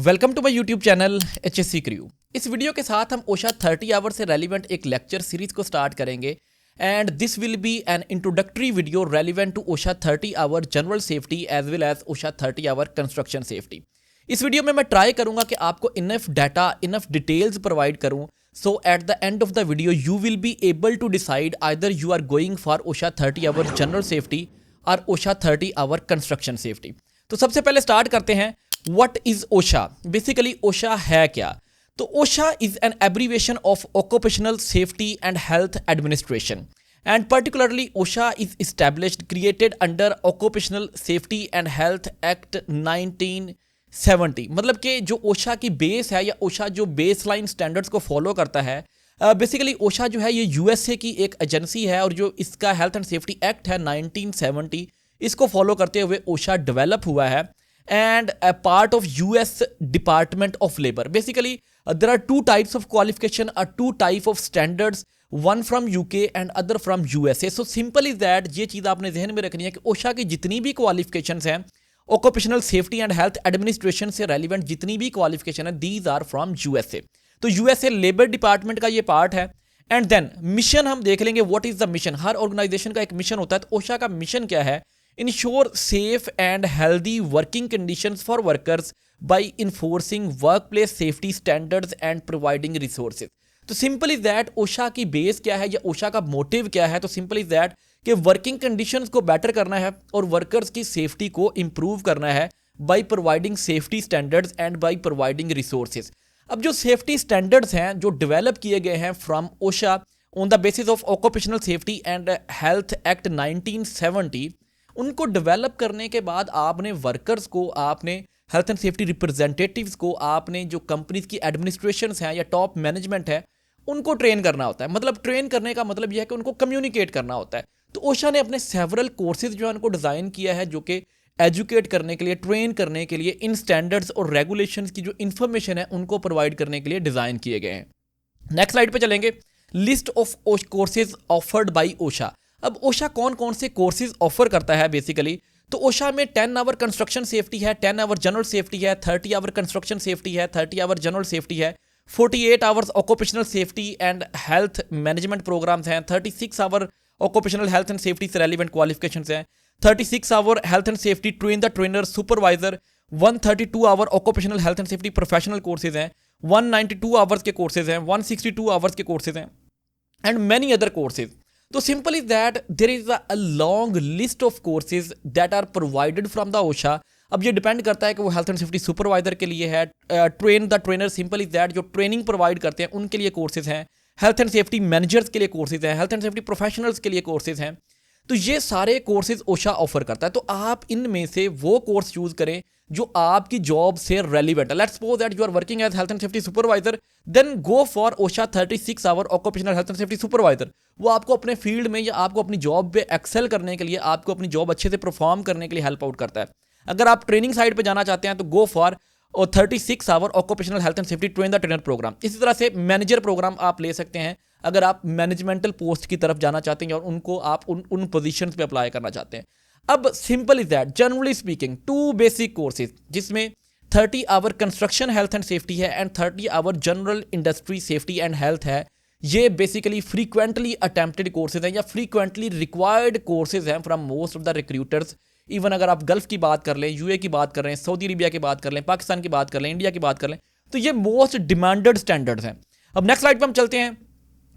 Welcome to my YouTube channel HSC crew. इस video के साथ हम ओशा 30 आवर से रेलिवेंट एक लेक्चर सीरीज को स्टार्ट करेंगे and this will be an introductory video relevant to OSHA 30 hour general safety as well as OSHA 30 hour construction safety. इस video में मैं ट्राई करूंगा कि आपको enough data enough details provide करूं so at the end of the video you will be able to decide either you are going for OSHA 30 hour general safety और OSHA 30 hour construction safety. तो सबसे पहले start करते हैं। What is OSHA? Basically OSHA है क्या? तो OSHA is an abbreviation of Occupational Safety and Health Administration and particularly OSHA is established created under Occupational Safety and Health Act 1970। मतलब कि जो OSHA की बेस है या OSHA जो बेसलाइन स्टैंडर्ड्स को फॉलो करता है, बेसिकली OSHA जो है ये USA की एक एजेंसी है और जो इसका हेल्थ एंड सेफ्टी एक्ट है 1970 इसको फॉलो करते हुए OSHA डेवलप हुआ है and a part of US Department of Labor. Basically, there are two types of qualification or two type of standards, one from UK and other from USA. So simple is that ये चीज़ आपने जहन में रखनी है कि OSHA की जितनी भी qualifications हैं, Occupational Safety and Health Administration से relevant जितनी भी qualification है, these are from USA. तो USA Labor Department का ये part है। एंड देन मिशन हम देख लेंगे, व्हाट इज द मिशन। हर ऑर्गेनाइजेशन का एक मिशन होता है, तो ओशा का मिशन क्या है? Ensure safe and healthy working conditions for workers by enforcing workplace safety standards and providing resources. तो सिंपल इज दैट ओशा की बेस क्या है या ओशा का मोटिव क्या है? तो सिंपल इज दैट कि वर्किंग कंडीशंस को बेटर करना है और वर्कर्स की सेफ्टी को इंप्रूव करना है by providing safety standards and by providing resources. अब जो सेफ्टी स्टैंडर्ड्स हैं जो डेवलप किए गए हैं from OSHA on the basis of occupational safety and health act 1970, उनको डेवलप करने के बाद आपने वर्कर्स को, आपने हेल्थ एंड सेफ्टी रिप्रेजेंटेटिव्स को, आपने जो कंपनीज की एडमिनिस्ट्रेशंस हैं या टॉप मैनेजमेंट है उनको ट्रेन करना होता है। मतलब ट्रेन करने का मतलब यह है कि उनको कम्युनिकेट करना होता है। तो ओशा ने अपने सेवरल कोर्सेज जो है उनको डिज़ाइन किया है जो कि एजुकेट करने के लिए, ट्रेन करने के लिए, इन स्टैंडर्ड्स और रेगुलेशंस की जो इन्फॉर्मेशन है उनको प्रोवाइड करने के लिए डिज़ाइन किए गए हैं। नेक्स्ट स्लाइड पे चलेंगे। List of courses offered by OSHA. अब ओशा कौन कौन से कोर्सेज ऑफर करता है बेसिकली? तो ओशा में 10 आवर कंस्ट्रक्शन सेफ्टी है, 10 आवर जनरल सेफ्टी है, 30 आवर कंस्ट्रक्शन सेफ्टी है, 30 आवर जनरल सेफ्टी है, 48 hours occupational safety and health management programmes हैं, 36 hour occupational health and safety से रेलिवेंट क्वालिफिकेशंस हैं, 36 hour health and safety train the trainer supervisor, 132 hour occupational health and safety professional courses हैं, 192 hours के courses हैं, 162 hours के courses हैं and many other courses. तो simple is that there is a long list of courses that are provided from the OSHA. अब ये depend करता है कि वो हेल्थ एंड सेफ्टी सुपरवाइजर के लिए है, train the trainer, simple is that जो ट्रेनिंग प्रोवाइड करते हैं उनके लिए कोर्सेज हैं, हेल्थ एंड सेफ्टी मैनेजर्स के लिए कोर्सेज हैं, हेल्थ एंड सेफ्टी प्रोफेशनल्स के लिए कोर्सेज हैं। तो ये सारे कोर्सेज ओशा ऑफर करता है। तो आप इनमें से वो कोर्स चूज करें जो आपकी जॉब से रेलिवेंट है। Let's suppose that you are working as health and safety supervisor, then go for OSHA 36 hour occupational health and safety supervisor. वो आपको अपने फील्ड में या आपको अपनी जॉब पे एक्सेल करने के लिए, आपको अपनी जॉब अच्छे से परफॉर्म करने के लिए हेल्प आउट करता है। अगर आप ट्रेनिंग साइड पे जाना चाहते हैं तो go for 36 hour occupational health and safety train the trainer programme. इसी तरह से मैनेजर प्रोग्राम आप ले सकते हैं अगर आप मैनेजमेंटल पोस्ट की तरफ जाना चाहते हैं और उनको आप उन पोजीशंस पे अप्लाई करना चाहते हैं। अब simple is that generally speaking 2 basic courses जिसमें 30 hour construction health and safety है and 30 hour general industry safety and health है। ये बेसिकली फ्रीक्वेंटली अटेम्प्टेड कोर्सेज हैं या फ्रीक्वेंटली रिक्वायर्ड कोर्सेज हैं from most of the recruiters. Even अगर आप gulf की बात कर लें, यूए की बात कर लें, सऊदी अरेबिया की बात कर लें, पाकिस्तान की बात कर लें, इंडिया की बात कर लें, तो ये मोस्ट डिमांडेड स्टैंडर्ड्स हैं। अब नेक्स्ट स्लाइड पे हम चलते हैं।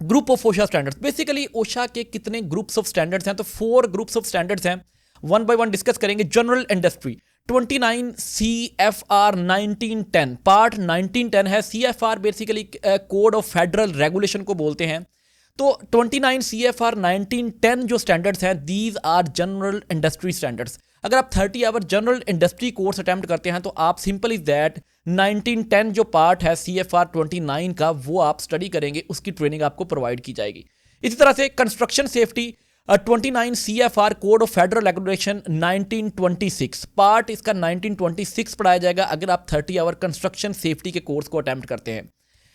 Group of OSHA standards. Basically OSHA के कितने ग्रुप्स ऑफ स्टैंडर्ड्स हैं? तो 4 ग्रुप्स ऑफ स्टैंडर्ड्स हैं, वन बाय वन डिस्कस करेंगे। जनरल इंडस्ट्री 29 CFR 1910 पार्ट 1910 है। CFR basically code of federal regulation को बोलते हैं। तो 29 CFR 1910 जो स्टैंडर्ड्स हैं, these are general industry standards. अगर आप 30 hour general industry course attempt करते हैं तो आप सिंपल इज दैट 1910 जो पार्ट है CFR 29 का वो आप स्टडी करेंगे, उसकी ट्रेनिंग आपको प्रोवाइड की जाएगी। इसी तरह से construction safety 29 CFR code of federal regulation 1926 part इसका 1926 पढ़ाया जाएगा अगर आप 30 आवर कंस्ट्रक्शन सेफ्टी के कोर्स को अटेम्प्ट करते हैं।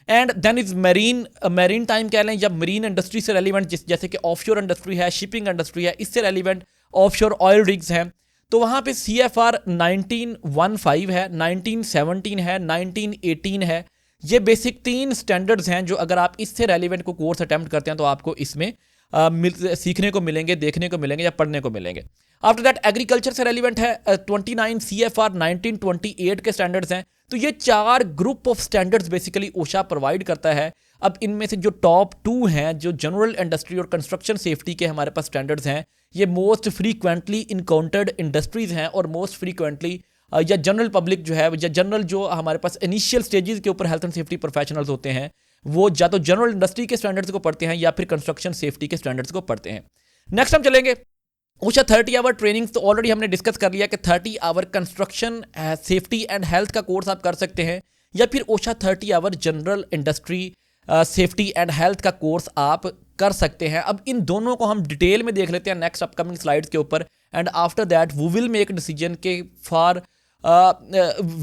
And then is maritime कह लें या मरीन इंडस्ट्री से रेलिवेंट, जैसे कि ऑफशोर इंडस्ट्री है, शिपिंग इंडस्ट्री है, इससे रेलिवेंट ऑफशोर ऑयल रिग्स हैं। तो वहाँ पे CFR 1915 है, 1917 है, 1918 है। ये बेसिक 3 स्टैंडर्ड्स हैं जो अगर आप इससे रेलिवेंट को कोर्स अटेम्प्ट करते हैं तो आपको इसमें सीखने को मिलेंगे, देखने को मिलेंगे या पढ़ने को मिलेंगे। आफ्टर दैट एग्रीकल्चर से रेलिवेंट है 29 CFR 1928 के स्टैंडर्ड्स हैं। तो ये 4 group of standards basically OSHA provide करता है। अब इनमें से जो टॉप 2 हैं जो जनरल इंडस्ट्री और कंस्ट्रक्शन सेफ्टी के हमारे पास स्टैंडर्ड्स हैं, ये मोस्ट फ्रीक्वेंटली इनकाउंटर्ड इंडस्ट्रीज हैं और मोस्ट फ्रीक्वेंटली या जनरल पब्लिक जो है या जनरल जो हमारे पास इनिशियल स्टेजेस के ऊपर हेल्थ एंड सेफ्टी प्रोफेशनल्स होते हैं वो या तो जनरल इंडस्ट्री के स्टैंडर्ड्स को पढ़ते हैं या फिर कंस्ट्रक्शन सेफ्टी के स्टैंडर्ड्स को पढ़ते हैं। नेक्स्ट हम चलेंगे ओशा 30 आवर ट्रेनिंग। तो ऑलरेडी हमने डिस्कस कर लिया कि 30 hour construction safety and health का कोर्स आप कर सकते हैं या फिर OSHA 30 hour general industry safety and health का कोर्स आप कर सकते हैं। अब इन दोनों को हम डिटेल में देख लेते हैं नेक्स्ट अपकमिंग स्लाइड्स के ऊपर and after that we will make decision के for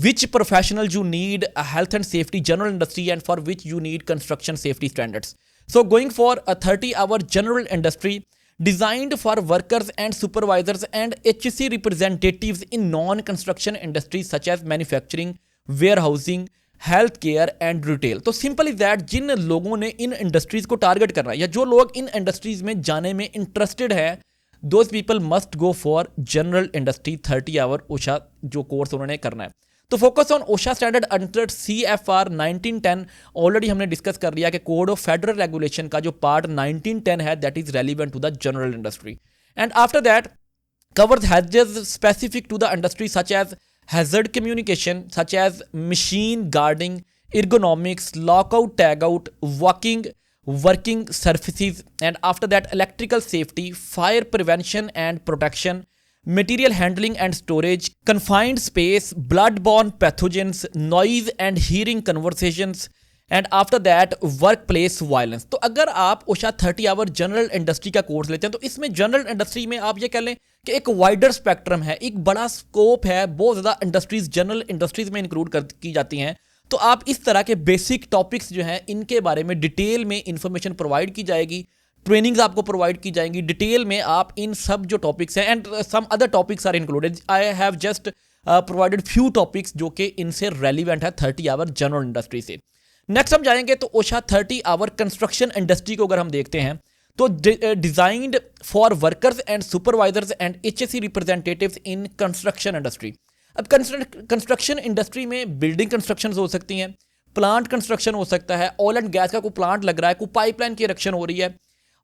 which professional you need a health and safety general industry and for which you need construction safety standards. So going for a 30-hour general industry designed for workers and supervisors and HSE representatives in non-construction industries such as manufacturing, warehousing, health care and retail. तो simple is that जिन लोगों ने इन industries को target करना है या जो लोग इन industries में जाने में इंटरेस्टेड है those people must go for general industry 30 hour OSHA जो कोर्स उन्होंने करना है। तो focus on OSHA standard under CFR 1910 already हमने डिस्कस कर लिया कि कोड ऑफ फेडरल रेगुलेशन का जो पार्ट 1910 है that is relevant to the general industry and after that covers hazards specific to the industry such as hazard communication, such as machine guarding, ergonomics, lockout, tagout, working surfaces, and after that electrical safety, fire prevention and protection, material handling and storage, confined space, bloodborne pathogens, noise and hearing conversations, and after that work place violence. तो अगर आप ओशा 30 hour general industry का course लेते हैं तो इसमें general industry में आप ये कह लें कि एक वाइडर स्पेक्ट्रम है, एक बड़ा स्कोप है, बहुत ज़्यादा इंडस्ट्रीज जनरल इंडस्ट्रीज में इंक्लूड की जाती हैं। तो आप इस तरह के बेसिक टॉपिक्स जो हैं इनके बारे में डिटेल में इंफॉर्मेशन प्रोवाइड की जाएगी, ट्रेनिंग्स आपको प्रोवाइड की जाएंगी डिटेल में। आप इन सब जो टॉपिक्स हैं and some other topics are included, I have just provided few topics जो कि इनसे रेलिवेंट है 30 आवर जनरल इंडस्ट्री से। नेक्स्ट हम जाएंगे तो ओशा 30 आवर कंस्ट्रक्शन इंडस्ट्री को अगर हम देखते हैं तो designed for workers and supervisors and HSE representatives in construction industry. अब कंस्ट्रक्शन इंडस्ट्री में बिल्डिंग कंस्ट्रक्शन हो सकती हैं, प्लांट कंस्ट्रक्शन हो सकता है, ऑयल एंड गैस का कोई प्लांट लग रहा है, कोई पाइपलाइन की इरेक्शन हो रही है,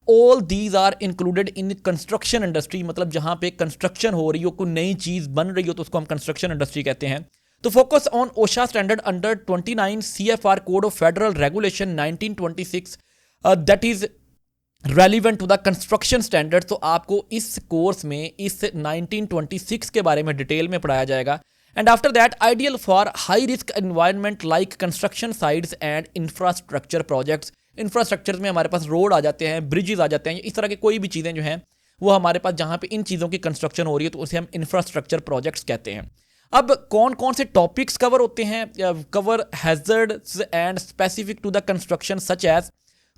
all these are included in construction industry. मतलब जहां पे कंस्ट्रक्शन हो रही हो, कोई नई चीज बन रही हो तो उसको हम कंस्ट्रक्शन इंडस्ट्री कहते हैं। तो focus on OSHA standard under 29 CFR code of federal regulation 1926 that is relevant to the construction standard. तो आपको इस कोर्स में इस 1926 के बारे में डिटेल में पढ़ाया जाएगा and after that ideal for high risk environment like construction sites and infrastructure projects. Infrastructure में हमारे पास रोड आ जाते हैं, ब्रिजेस आ जाते हैं, इस तरह की कोई भी चीज़ें जो हैं वो हमारे पास जहाँ पे इन चीज़ों की कंस्ट्रक्शन हो रही है तो उसे हम इंफ्रास्ट्रक्चर प्रोजेक्ट्स कहते हैं। अब कौन कौन से टॉपिक्स कवर होते हैं? Cover hazards and specific to the construction such as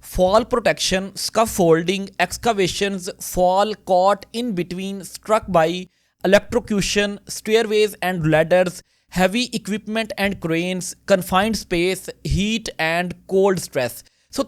fall protection, scaffolding, excavations, fall caught in between, struck by, electrocution, stairways and ladders, heavy equipment and cranes, confined space, heat and cold stress. So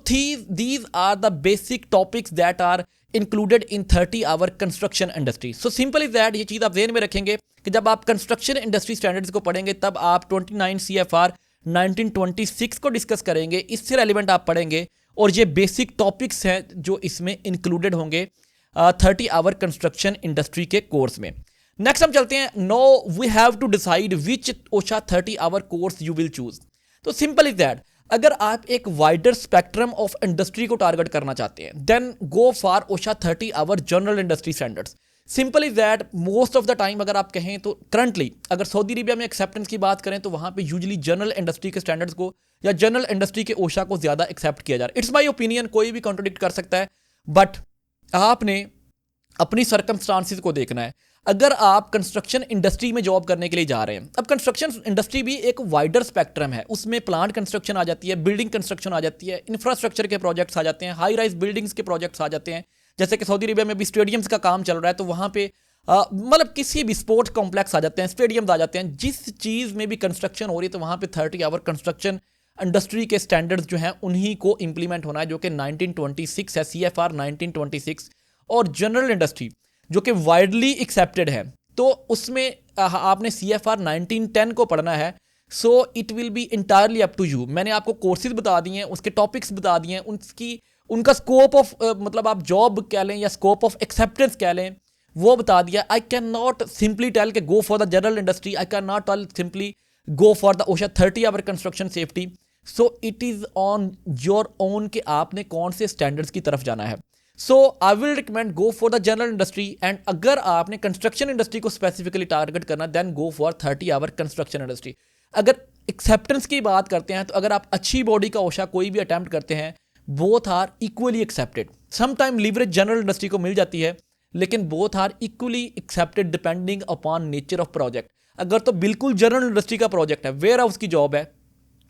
these are the basic topics that are included in 30-hour construction industry. So simple is that ये चीज़ आप ज़हन में रखेंगे कि जब आप construction industry standards को पढ़ेंगे तब आप 29 CFR 1926 को डिस्कस करेंगे, इससे रेलिवेंट आप पढ़ेंगे और ये बेसिक टॉपिक्स हैं जो इसमें इंक्लूडेड होंगे 30-hour कंस्ट्रक्शन इंडस्ट्री के कोर्स में। नेक्स्ट हम चलते हैं, no we have to decide which OSHA 30-hour course you will choose. तो सिंपल इज दैट अगर आप एक वाइडर स्पेक्ट्रम ऑफ इंडस्ट्री को टारगेट करना चाहते हैं then go for OSHA 30-hour general industry standards. Simple is that most of the time अगर आप कहें तो करंटली अगर सऊदी अरेबिया में एक्सेप्टेंस की बात करें तो वहां पे यूजुअली जनरल इंडस्ट्री के स्टैंडर्ड्स को या जनरल इंडस्ट्री के ओशा को ज्यादा एक्सेप्ट किया जा रहा है। इट्स माई ओपिनियन, कोई भी कॉन्ट्रोडिक्ट कर सकता है बट आपने अपनी सर्कमस्टांसिस को देखना है। अगर आप कंस्ट्रक्शन इंडस्ट्री में जॉब करने के लिए जा रहे हैं, अब कंस्ट्रक्शन इंडस्ट्री भी एक वाइडर स्पेक्ट्रम है, उसमें प्लांट कंस्ट्रक्शन आ जाती है, बिल्डिंग कंस्ट्रक्शन आ जाती है, इंफ्रास्ट्रक्चर के प्रोजेक्ट्स आ जाते हैं, हाई राइज बिल्डिंग्स के प्रोजेक्ट्स आ जाते हैं। जैसे कि सऊदी अरेबिया में भी स्टेडियम्स का काम चल रहा है तो वहाँ पे मतलब किसी भी स्पोर्ट्स कॉम्प्लेक्स आ जाते हैं, स्टेडियम्स आ जाते हैं, जिस चीज़ में भी कंस्ट्रक्शन हो रही है तो वहाँ पे 30 आवर कंस्ट्रक्शन इंडस्ट्री के स्टैंडर्ड्स जो हैं उन्हीं को इंप्लीमेंट होना है, जो कि 1926 है, CFR 1926। और जनरल इंडस्ट्री जो कि वाइडली एक्सेप्टेड है, तो उसमें आपने CFR 1910 को पढ़ना है। So it will be entirely up to you. मैंने आपको कोर्सेज बता दिए हैं, उसके टॉपिक्स बता दिए हैं, उनका स्कोप ऑफ मतलब आप जॉब कह लें या स्कोप ऑफ एक्सेप्टेंस कह लें, वो बता दिया। I can not simply tell के go for the general industry, I can not tell simply go for the OSHA 30 hour construction safety. So it is on your own कि आपने कौन से स्टैंडर्ड्स की तरफ जाना है। So I will recommend go for the general industry, and अगर आपने कंस्ट्रक्शन इंडस्ट्री को स्पेसिफिकली टारगेट करना then go for 30 hour construction industry. अगर एक्सेप्टेंस की बात करते हैं तो अगर आप अच्छी बॉडी का OSHA कोई भी अटैम्प्ट करते हैं, both are equally accepted. Sometime leverage general industry को मिल जाती है, लेकिन both are equally accepted depending upon nature of project. अगर तो बिल्कुल जनरल इंडस्ट्री का प्रोजेक्ट है, वेयर हाउस की जॉब है,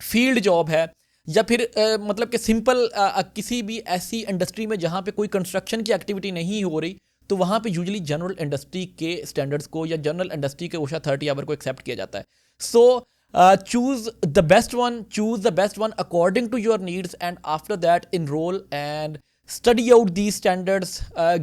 फील्ड जॉब है, या फिर मतलब कि सिंपल किसी भी ऐसी इंडस्ट्री में जहाँ पे कोई कंस्ट्रक्शन की एक्टिविटी नहीं हो रही, तो वहाँ पे यूजुअली जनरल इंडस्ट्री के स्टैंडर्ड्स को या जनरल इंडस्ट्री के OSHA 30 आवर को एक्सेप्ट किया जाता है। सो choose the best one according to your needs, and after that enroll and study out these standards,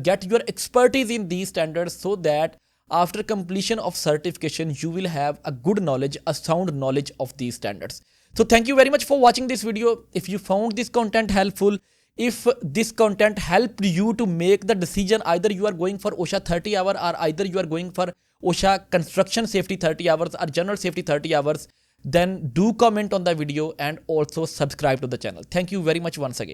get your expertise in these standards, so that after completion of certification you will have a good knowledge, a sound knowledge of these standards. So thank you very much for watching this video. If you found this content helpful, if this content helped you to make the decision, either you are going for OSHA 30 hour or either you are going for OSHA construction safety 30 hours or general safety 30 hours, then do comment on the video and also subscribe to the channel. Thank you very much once again.